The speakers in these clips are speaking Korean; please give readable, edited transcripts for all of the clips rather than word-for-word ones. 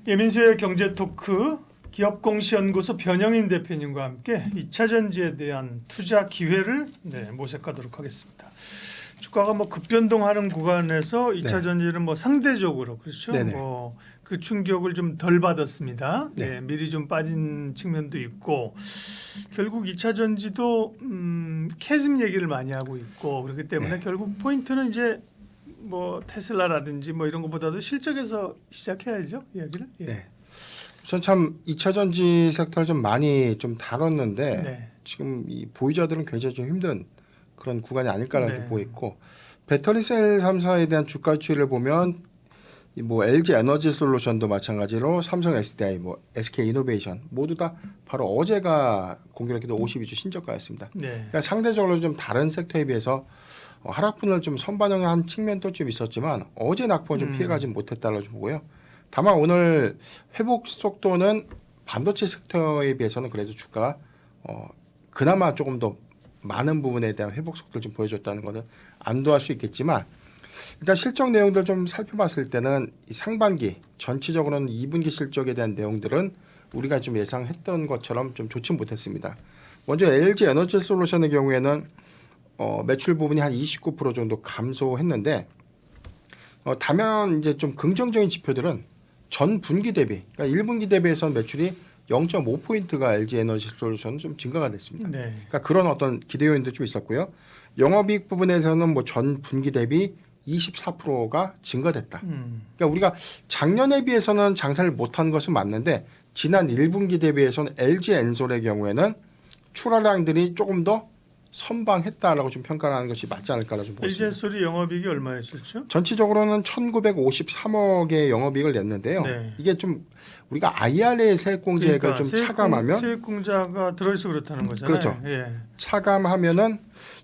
예민수의 경제 토크 기업공시연구소 변영인 대표님과 함께 2차 전지에 대한 투자 기회를 모색하도록 하겠습니다. 주가가 뭐 급변동하는 구간에서 2차 전지는 뭐 상대적으로 그렇죠. 뭐 그 충격을 좀 덜 받았습니다. 미리 좀 빠진 측면도 있고 결국 2차 전지도 캐즘 얘기를 많이 하고 있고 그렇기 때문에 결국 포인트는 이제 뭐 테슬라라든지 뭐 이런 것보다도 실적에서 시작해야죠 이야기를. 우선 참 2차 전지 섹터를 좀 많이 좀 다뤘는데 지금 이 보유자들은 굉장히 좀 힘든 그런 구간이 아닐까라고 좀 보고 있고 배터리셀 3사에 대한 주가 추이를 보면 뭐 LG 에너지 솔루션도 마찬가지로 삼성 SDI, 뭐 SK 이노베이션 모두 다 바로 어제가 공교롭게도 52주 신저가였습니다. 그러니까 상대적으로 좀 다른 섹터에 비해서 하락분을 좀 선반영한 측면도 좀 있었지만 어제 낙폭은 좀 피해가지 못했다고 좀 보고요. 다만 오늘 회복 속도는 반도체 섹터에 비해서는 그래도 주가가 그나마 조금 더 많은 부분에 대한 회복 속도를 좀 보여줬다는 것은 안도할 수 있겠지만 일단 실적 내용들 좀 살펴봤을 때는 이 상반기 전체적으로는 2분기 실적에 대한 내용들은 우리가 좀 예상했던 것처럼 좀 좋지 못했습니다. 먼저 LG 에너지 솔루션의 경우에는 매출 부분이 한 29% 정도 감소했는데 다만 이제 좀 긍정적인 지표들은 전 분기 대비, 그러니까 1분기 대비해서는 매출이 0.5포인트가 LG 에너지 솔루션은 좀 증가가 됐습니다. 그러니까 그런 어떤 기대 요인도 좀 있었고요. 영업이익 부분에서는 뭐 전 분기 대비 24%가 증가됐다. 그러니까 우리가 작년에 비해서는 장사를 못한 것은 맞는데 지난 1분기 대비해서는 LG 엔솔의 경우에는 출하량들이 조금 더 선방했다라고 좀 평가를 하는 것이 맞지 않을까라고 좀 보고 있습니다. LG 엔솔이 영업이익이 얼마였었죠? 전체적으로는 1,953억의 영업이익을 냈는데요. 이게 좀 우리가 IRA 세액공제액을 그러니까 좀 차감하면 세액공제가 들어있어 그렇다는 거잖아요. 그렇죠. 차감하면은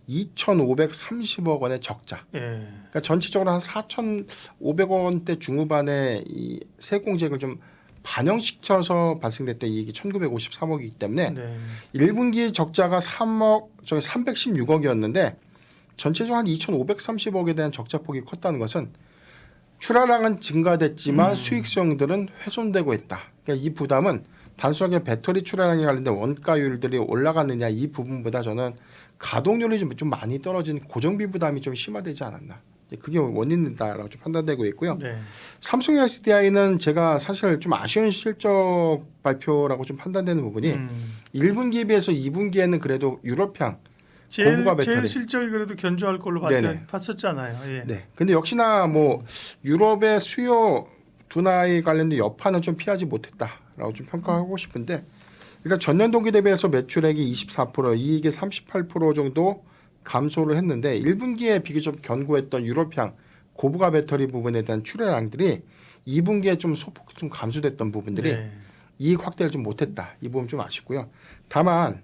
2,530억 원의 적자. 그러니까 전체적으로 한 4,500원대 중후반의 이 세액공제액을 좀 반영시켜서 발생됐던 이익이 1,953억이기 때문에 1분기 적자가 316억이었는데 전체적으로 한 2,530억에 대한 적자폭이 컸다는 것은 출하량은 증가됐지만 수익성들은 훼손되고 있다. 그러니까 이 부담은 단순하게 배터리 출하량에 관련된 원가율들이 올라갔느냐 이 부분보다 저는 가동률이 좀 많이 떨어진 고정비 부담이 좀 심화되지 않았나. 그게 원인이다라고 좀 판단되고 있고요. 삼성 SDI는 제가 사실 좀 아쉬운 실적 발표라고 좀 판단되는 부분이 1분기에 비해서 2분기에는 그래도 유럽향 고부가 배터리 제일 실적이 그래도 견조할 걸로 봤었잖아요. 근데 역시나 뭐 유럽의 수요 둔화에 관련된 여파는 좀 피하지 못했다라고 좀 평가하고 싶은데 일단 전년 동기 대비해서 매출액이 24%, 이익이 38% 정도 감소를 했는데 1분기에 비교적 견고했던 유럽향 고부가 배터리 부분에 대한 출하량들이 2분기에 좀 소폭 좀 감소됐던 부분들이 이익 확대를 좀 못했다. 이 부분 좀 아쉽고요. 다만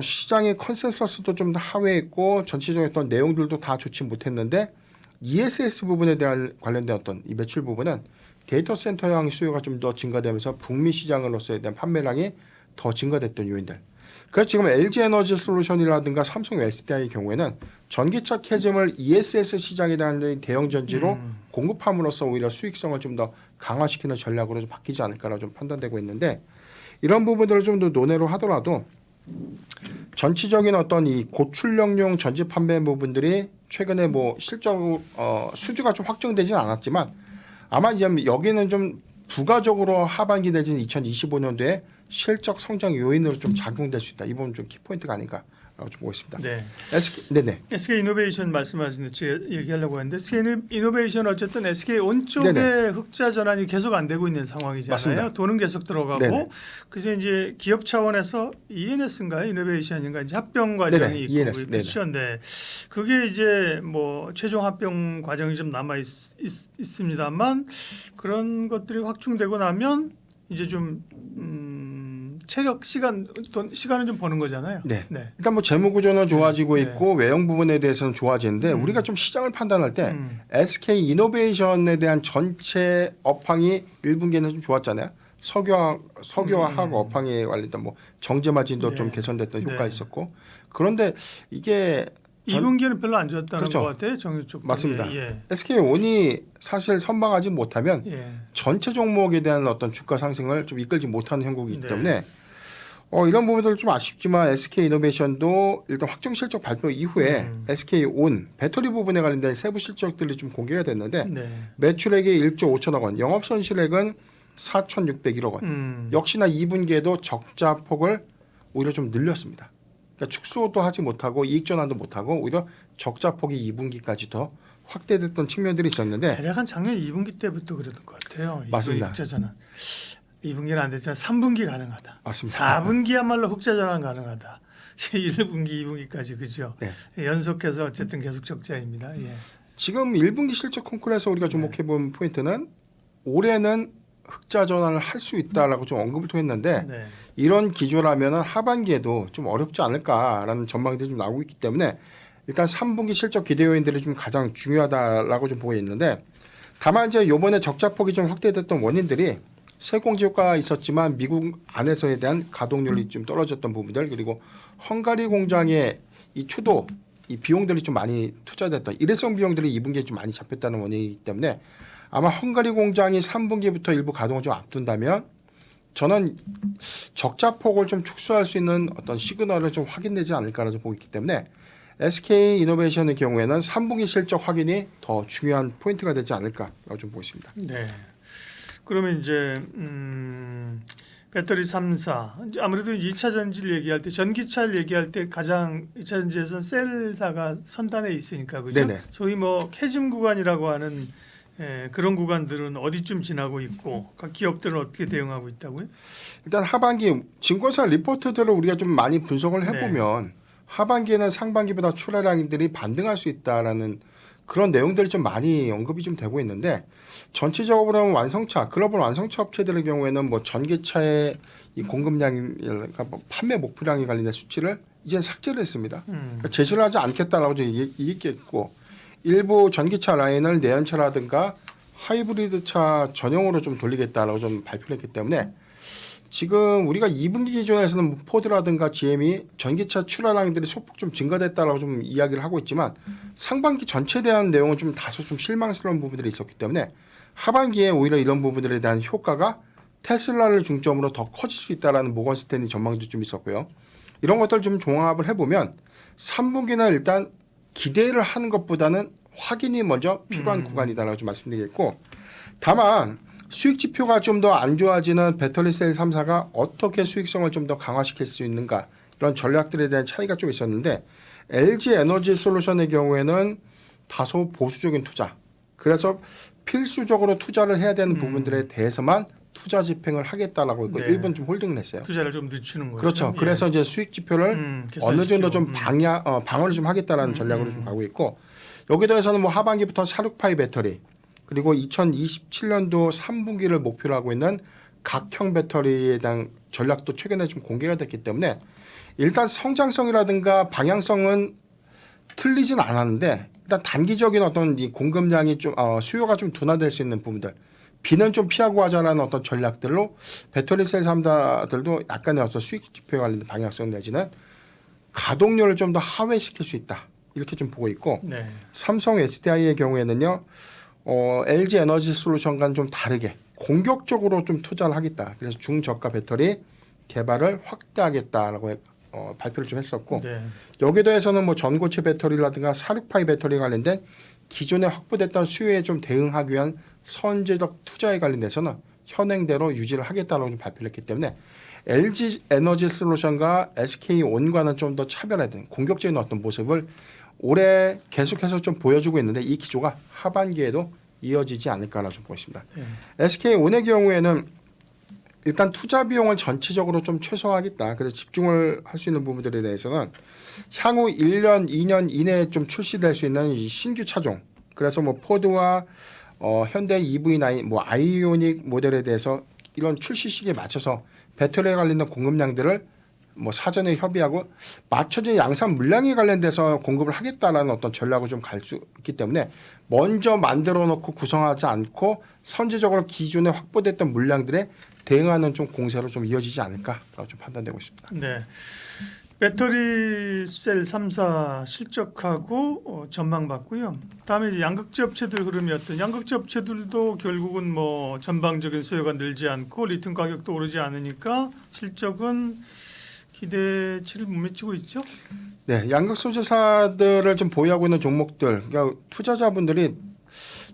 시장의 컨센서스도 좀 하회했고 전체적인 어떤 내용들도 다 좋지 못했는데 ESS 부분에 대한 관련된 어떤 이 매출 부분은 데이터 센터형 수요가 좀 더 증가되면서 북미 시장으로서에 대한 판매량이 더 증가됐던 요인들. 그래서 지금 LG 에너지 솔루션이라든가 삼성 SDI의 경우에는 전기차 캐즘을 ESS 시장에 대한 대형 전지로 공급함으로써 오히려 수익성을 좀 더 강화시키는 전략으로 좀 바뀌지 않을까라고 좀 판단되고 있는데 이런 부분들을 좀 더 논의로 하더라도 전체적인 어떤 이 고출력용 전지 판매 부분들이 최근에 뭐 실적 수주가 좀 확정되지는 않았지만 아마 이제 여기는 좀 부가적으로 하반기 내지는 2025년도에 실적 성장 요인으로 좀 작용될 수 있다. 이 부분 좀 키포인트가 아닌가라고 좀 보고 있습니다. SK 이노베이션 말씀하신 데 얘기하려고 했는데 SK 이노베이션 어쨌든 SK 온 쪽에 흑자 전환이 계속 안 되고 있는 상황이잖아요. 맞습니다. 돈은 계속 들어가고 그래서 이제 기업 차원에서 ENS인가요? 이노베이션인가 이제 합병 과정이 있고 그렇죠. 그게 이제 뭐 최종 합병 과정이 좀 남아 있습니다만 그런 것들이 확충되고 나면 이제 좀 체력 시간은 좀 버는 거잖아요. 일단 뭐 재무 구조는 좋아지고 있고 외형 부분에 대해서는 좋아지는데 우리가 좀 시장을 판단할 때 SK 이노베이션에 대한 전체 업황이 1분기에는 좀 좋았잖아요. 석유화학 업황에 관련된 뭐 정제 마진도 좀 개선됐던 효과가 있었고 그런데 이게 2분기는 별로 안 좋았다는 그렇죠. 것 같아요. 정유 쪽. 맞습니다. 예. SK온이 사실 선방하지 못하면 예. 전체 종목에 대한 어떤 주가 상승을 좀 이끌지 못하는 형국이기 네. 때문에 이런 부분들 좀 아쉽지만 SK이노베이션도 일단 확정 실적 발표 이후에 SK온 배터리 부분에 관련된 세부 실적들이 좀 공개가 됐는데 네. 매출액이 1조 5천억 원, 영업 손실액은 4,601억 원. 역시나 2분기에도 적자 폭을 오히려 좀 늘렸습니다. 그러니까 축소도 하지 못하고 이익 전환도 못하고 오히려 적자 폭이 2분기까지 더 확대됐던 측면들이 있었는데 대략 한 작년 2분기 때부터 그랬던 것 같아요. 맞습니다. 흑자 전환. 2분기는 안 됐지만 3분기 가능하다. 맞습니다. 4분기야말로 흑자 전환 가능하다. 1분기, 2분기까지 그죠. 네. 연속해서 어쨌든 계속 적자입니다. 예. 지금 1분기 실적 콩쿨에서 우리가 주목해 본 포인트는 올해는 흑자 전환을 할 수 있다라고 좀 언급을 통했는데 네. 이런 기조라면은 하반기에도 좀 어렵지 않을까라는 전망들이 좀 나오고 있기 때문에 일단 3분기 실적 기대 요인들이 좀 가장 중요하다라고 좀 보고 있는데 다만 이제 이번에 적자 폭이 좀 확대됐던 원인들이 세공지 효과가 있었지만 미국 안에서에 대한 가동률이 좀 떨어졌던 부분들 그리고 헝가리 공장의 이 추도 이 비용들이 좀 많이 투자됐던 일회성 비용들이 2분기에 좀 많이 잡혔다는 원인이기 때문에 아마 헝가리 공장이 3분기부터 일부 가동을 좀 앞둔다면 저는 적자 폭을 좀 축소할 수 있는 어떤 시그널을 좀 확인되지 않을까라고 보고 있기 때문에 SK이노베이션의 경우에는 3분기 실적 확인이 더 중요한 포인트가 되지 않을까라고 좀 보고 있습니다. 네. 그러면 이제 배터리 3사 아무래도 2차 전지를 얘기할 때 전기차를 얘기할 때 가장 2차 전지에서는 셀사가 선단에 있으니까 그죠? 네네. 소위 뭐 캐즘 구간이라고 하는 그런 구간들은 어디쯤 지나고 있고 각 기업들은 어떻게 대응하고 있다고요? 일단 하반기 증권사 리포트들을 우리가 좀 많이 분석을 해보면 하반기에는 상반기보다 출하량들이 반등할 수 있다라는 그런 내용들이 좀 많이 언급이 좀 되고 있는데 전체적으로 하면 완성차, 글로벌 완성차 업체들의 경우에는 뭐 전기차의 이 공급량이랄까 뭐 판매 목표량에 관련된 수치를 이제 삭제를 했습니다. 그러니까 제시를 하지 않겠다라고 좀 얘기했고 일부 전기차 라인을 내연차라든가 하이브리드차 전용으로 좀 돌리겠다라고 좀 발표를 했기 때문에 지금 우리가 2분기 기준에서는 뭐 포드라든가 GM이 전기차 출하량들이 소폭 좀 증가됐다라고 좀 이야기를 하고 있지만 상반기 전체에 대한 내용은 좀 다소 좀 실망스러운 부분들이 있었기 때문에 하반기에 오히려 이런 부분들에 대한 효과가 테슬라를 중점으로 더 커질 수 있다라는 모건 스탠리 전망도 좀 있었고요. 이런 것들 좀 종합을 해보면 3분기는 일단 기대를 하는 것보다는 확인이 먼저 필요한 구간이다라고 좀 말씀드리겠고 다만 수익 지표가 좀 더 안 좋아지는 배터리셀 3사가 어떻게 수익성을 좀 더 강화시킬 수 있는가 이런 전략들에 대한 차이가 좀 있었는데 LG 에너지 솔루션의 경우에는 다소 보수적인 투자 그래서 필수적으로 투자를 해야 되는 부분들에 대해서만 투자 집행을 하겠다라고 있고 네. 일본 좀 홀딩을 했어요. 투자를 좀 늦추는 거죠. 그렇죠. 그래서 이제 수익 지표를 어느 정도 좀 방어를 좀 하겠다라는 전략으로 좀 가고 있고 여기 더해서는 뭐 하반기부터 468 배터리 그리고 2027년도 3분기를 목표로 하고 있는 각형 배터리에 대한 전략도 최근에 좀 공개가 됐기 때문에 일단 성장성이라든가 방향성은 틀리진 않았는데 일단 단기적인 어떤 이 공급량이 좀 수요가 좀 둔화될 수 있는 부분들 비는 좀 피하고 하자라는 어떤 전략들로 배터리셀 3사들도 약간의 어떤 수익 지표에 관련된 방향성 내지는 가동률을 좀 더 하회시킬 수 있다 이렇게 좀 보고 있고 네. 삼성 SDI의 경우에는요 LG 에너지 솔루션과는 좀 다르게 공격적으로 좀 투자를 하겠다 그래서 중저가 배터리 개발을 확대하겠다라고 발표를 좀 했었고 네. 여기에 더해서는 뭐 전고체 배터리라든가 468 배터리에 관련된 기존에 확보됐던 수요에 좀 대응하기 위한 선제적 투자에 관련돼서는 현행대로 유지를 하겠다라고 좀 발표를 했기 때문에 LG 에너지 솔루션과 SK온과는 좀 더 차별화된 공격적인 어떤 모습을 올해 계속해서 좀 보여주고 있는데 이 기조가 하반기에도 이어지지 않을까라고 좀 보고 있습니다. 네. SK온의 경우에는 일단 투자 비용을 전체적으로 좀 최소화하겠다. 그래서 집중을 할 수 있는 부분들에 대해서는 향후 1년, 2년 이내에 좀 출시될 수 있는 이 신규 차종. 그래서 뭐 포드와 현대 EV9, 뭐 아이오닉 모델에 대해서 이런 출시 시기에 맞춰서 배터리에 관련된 공급량들을 뭐 사전에 협의하고 맞춰진 양산 물량에 관련돼서 공급을 하겠다라는 어떤 전략을 좀 갈 수 있기 때문에 먼저 만들어 놓고 구성하지 않고 선제적으로 기존에 확보됐던 물량들에 대응하는 좀 공세로 좀 이어지지 않을까라고 좀 판단되고 있습니다. 네. 배터리 셀 3사 실적하고 전망 봤고요. 다음에 이제 양극재 업체들 흐름이 어떤 양극재 업체들도 결국은 뭐 전방적인 수요가 늘지 않고 리튬 가격도 오르지 않으니까 실적은 기대치를 못 미치고 있죠. 네, 양극 소재사들을 좀 보유하고 있는 종목들, 그러니까 투자자분들이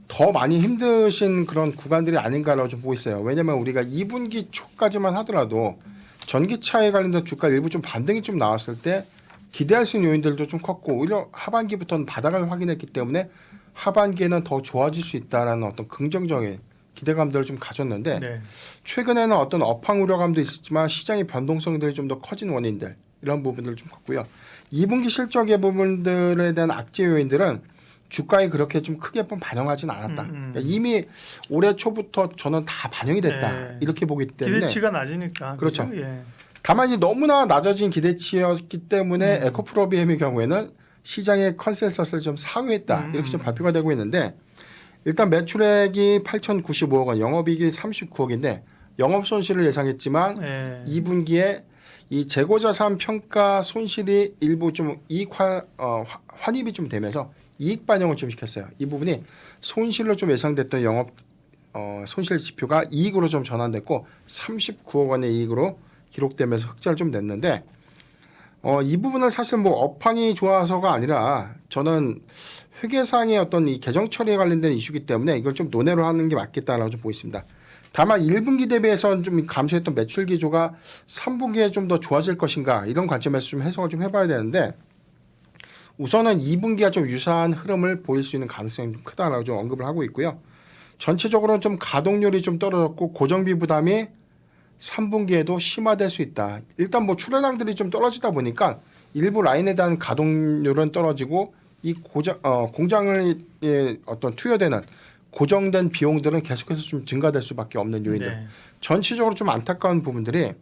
더 많이 힘드신 그런 구간들이 아닌가라고 좀 보고 있어요. 왜냐하면 우리가 2분기 초까지만 하더라도 전기차에 관련된 주가 일부 좀 반등이 좀 나왔을 때 기대할 수 있는 요인들도 좀 컸고 오히려 하반기부터는 바닥을 확인했기 때문에 하반기에는 더 좋아질 수 있다라는 어떤 긍정적인 기대감들을 좀 가졌는데 네. 최근에는 어떤 업황 우려감도 있었지만 시장의 변동성들이 좀 더 커진 원인들 이런 부분들을 좀 컸고요. 2분기 실적의 부분들에 대한 악재 요인들은 주가에 그렇게 좀 크게 반영하진 않았다. 그러니까 이미 올해 초부터 저는 다 반영이 됐다. 네. 이렇게 보기 때문에 기대치가 낮으니까. 그렇죠. 예. 다만 이제 너무나 낮아진 기대치였기 때문에 에코프로비엠의 경우에는 시장의 컨센서스를 좀 상회했다. 이렇게 좀 발표가 되고 있는데 일단 매출액이 8,095억 원, 영업이익이 39억인데 영업 손실을 예상했지만 예. 2분기에 이 재고자산 평가 손실이 일부 좀 환입이 좀 되면서 이익 반영을 좀 시켰어요. 이 부분이 손실로 좀 예상됐던 영업 손실 지표가 이익으로 좀 전환됐고 39억 원의 이익으로 기록되면서 흑자를 좀 냈는데 이 부분은 사실 뭐 업황이 좋아서가 아니라 저는 회계상의 어떤 이 계정 처리에 관련된 이슈이기 때문에 이걸 좀 논외로 하는 게 맞겠다라고 좀 보고 있습니다. 다만 1분기 대비해서는 좀 감소했던 매출 기조가 3분기에 좀 더 좋아질 것인가 이런 관점에서 좀 해석을 좀 해봐야 되는데 우선은 2분기와 좀 유사한 흐름을 보일 수 있는 가능성이 좀 크다라고 좀 언급을 하고 있고요. 전체적으로 좀 가동률이 좀 떨어졌고 고정비 부담이 3분기에도 심화될 수 있다. 일단 뭐 출하량들이 좀 떨어지다 보니까 일부 라인에 대한 가동률은 떨어지고 이 공장을 어떤 투여되는 고정된 비용들은 계속해서 좀 증가될 수밖에 없는 요인들. 네. 전체적으로 좀 안타까운 부분들이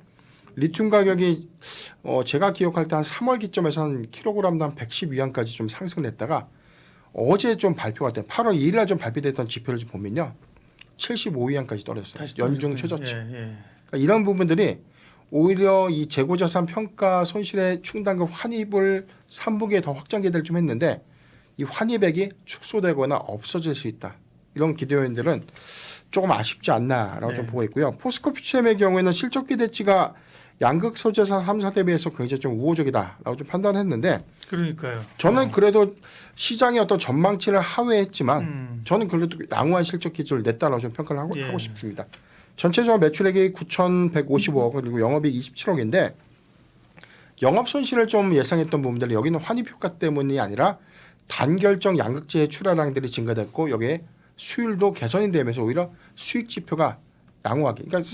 리튬 가격이 제가 기억할 때 한 3월 기점에서 한 킬로그램당 112원까지 좀 상승했다가 어제 좀 발표가 돼 8월 2일 날 좀 발표됐던 지표를 좀 보면요. 75위안까지 떨어졌어요. 다시 연중 떨어졌군요. 최저치. 예. 그러니까 이런 부분들이 오히려 이 재고자산 평가 손실의 충당금 환입을 3분기에 더 확장기대를 좀 했는데 이 환입액이 축소되거나 없어질 수 있다. 이런 기대 요인들은 조금 아쉽지 않나라고 좀 보고 있고요. 포스코 퓨처엠의 경우에는 실적 기대치가 양극 소재사 3사 대비해서 굉장히 좀 우호적이다라고 좀 판단했는데 그러니까요. 저는 그래도 시장의 어떤 전망치를 하회했지만 저는 그래도 양호한 실적 기조를 냈다라고 좀 평가를 하고 싶습니다. 전체적으로 매출액이 9,155억 그리고 영업이익 27억인데 영업 손실을 좀 예상했던 부분들은 여기는 환입 효과 때문이 아니라 단결정 양극재의 출하량들이 증가됐고 여기에 수율도 개선이 되면서 오히려 수익 지표가 양호하게 그러니까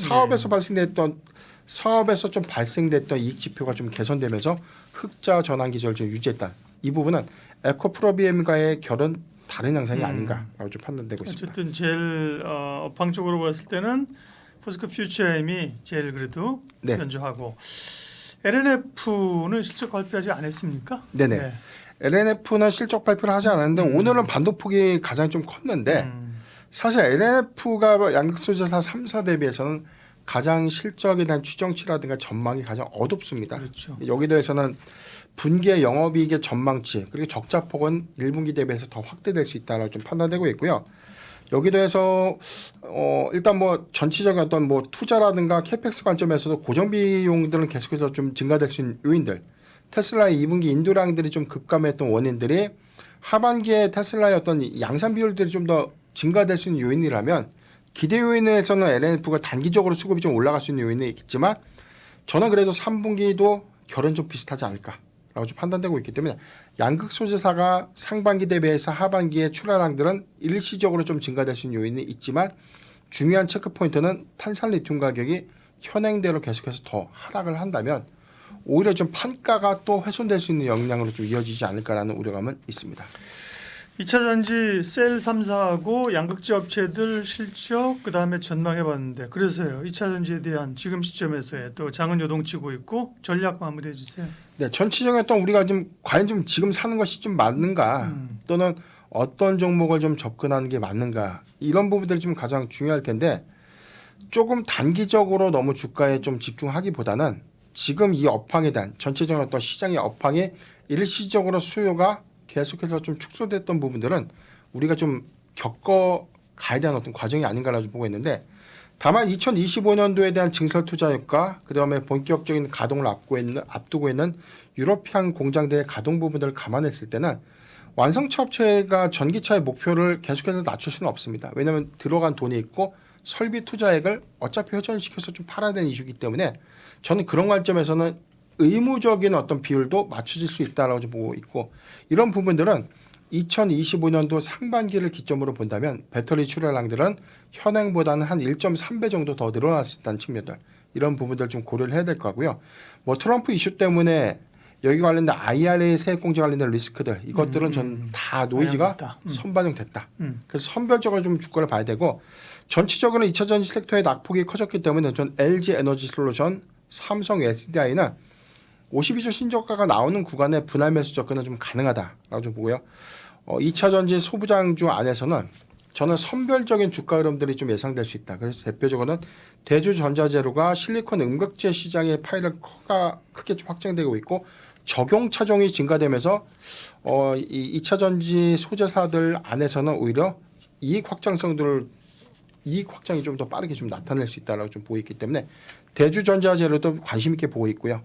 사업에서 좀 발생됐던 이익 지표가 좀 개선되면서 흑자 전환 기조를 좀 유지했다. 이 부분은 에코프로비엠과의 결은 다른 양상이 아닌가라고 좀 판단되고 있습니다. 어쨌든 제일 업황적으로 봤을 때는 포스코 퓨처엠이 제일 그래도 네. 견조하고 LNF는 실적 발표하지 않았습니까? 네네. 네. LNF는 실적 발표를 하지 않았는데 오늘은 반도폭이 가장 좀 컸는데 사실 LNF가 양극소재사 3사 대비해서는 가장 실적에 대한 추정치라든가 전망이 가장 어둡습니다. 그렇죠. 여기 대해서는 분기의 영업이익의 전망치 그리고 적자폭은 1분기 대비해서 더 확대될 수 있다라고 좀 판단되고 있고요. 여기 대해서 일단 뭐 전체적인 어떤 뭐 투자라든가 캐펙스 관점에서도 고정 비용들은 계속해서 좀 증가될 수 있는 요인들. 테슬라의 2분기 인도량들이 좀 급감했던 원인들이 하반기에 테슬라의 어떤 양산 비율들이 좀 더 증가될 수 있는 요인이라면 기대 요인에서는 LNF가 단기적으로 수급이 좀 올라갈 수 있는 요인이 있겠지만 저는 그래도 3분기도 결은 좀 비슷하지 않을까라고 좀 판단되고 있기 때문에 양극 소재사가 상반기 대비해서 하반기에 출하량들은 일시적으로 좀 증가될 수 있는 요인이 있지만 중요한 체크 포인트는 탄산 리튬 가격이 현행대로 계속해서 더 하락을 한다면 오히려 좀 판가가 또 훼손될 수 있는 영향으로 좀 이어지지 않을까라는 우려감은 있습니다. 2차 전지 셀 3사하고 양극재 업체들 실적 그다음에 전망해 봤는데 그래서요. 2차 전지에 대한 지금 시점에서의 또 장은 요동치고 있고 전략 마무리해 주세요. 네, 전체적인 어떤 우리가 좀 과연 좀 지금 사는 것이 좀 맞는가 또는 어떤 종목을 좀 접근하는 게 맞는가 이런 부분들이 좀 가장 중요할 텐데 조금 단기적으로 너무 주가에 좀 집중하기보다는 지금 이 업황에 대한 전체적인 어떤 시장의 업황에 일시적으로 수요가 계속해서 좀 축소됐던 부분들은 우리가 좀 겪어 가야 되는 어떤 과정이 아닌가라고 보고 있는데, 다만 2025년도에 대한 증설 투자 효과, 그다음에 본격적인 가동을 앞두고 있는 유러피안 공장들의 가동 부분들을 감안했을 때는 완성차 업체가 전기차의 목표를 계속해서 낮출 수는 없습니다. 왜냐하면 들어간 돈이 있고 설비 투자액을 어차피 회전시켜서 좀 팔아야 되는 이슈이기 때문에 저는 그런 관점에서는 의무적인 어떤 비율도 맞춰질 수 있다라고 좀 보고 있고, 이런 부분들은 2025년도 상반기를 기점으로 본다면 배터리 출하량들은 현행보다는 한 1.3배 정도 더 늘어날 수 있다는 측면들, 이런 부분들 좀 고려를 해야 될 거고요. 뭐 트럼프 이슈 때문에 여기 관련된 IRA 세액공제 관련된 리스크들, 이것들은 전 다 노이즈가 선반영됐다. 그래서 선별적으로 좀 주가를 봐야 되고, 전체적으로 2차 전지 섹터의 낙폭이 커졌기 때문에 전 LG 에너지 솔루션, 삼성 SDI는 52주 신저가가 나오는 구간에 분할 매수 접근은 좀 가능하다라고 좀 보고요. 2차 전지 소부장주 안에서는 저는 선별적인 주가 흐름들이 좀 예상될 수 있다. 그래서 대표적으로는 대주전자재료가 실리콘 음극재 시장의 파일을 크게 좀 확장되고 있고, 적용 차종이 증가되면서 이 2차 전지 소재사들 안에서는 오히려 이익 확장이 좀 더 빠르게 좀 나타낼 수 있다라고 좀 보고 있기 때문에 대주전자재료도 관심 있게 보고 있고요.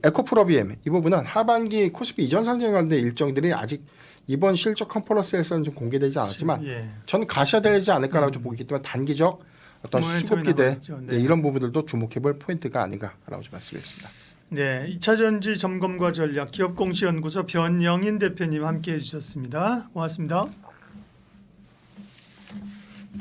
에코프로비엠 이 부분은 하반기 코스피 이전 상장 관련된 일정들이 아직 이번 실적 컨퍼런스에서는 좀 공개되지 않았지만 저는 가셔야되지 않을까라고 좀 보고 있기 때문에 단기적 어떤 수급 기대 이런 부분들도 주목해볼 포인트가 아닌가라고 좀 말씀드리겠습니다. 네, 2차 전지 점검과 전략 기업공시연구소 변영인 대표님 함께해 주셨습니다. 고맙습니다.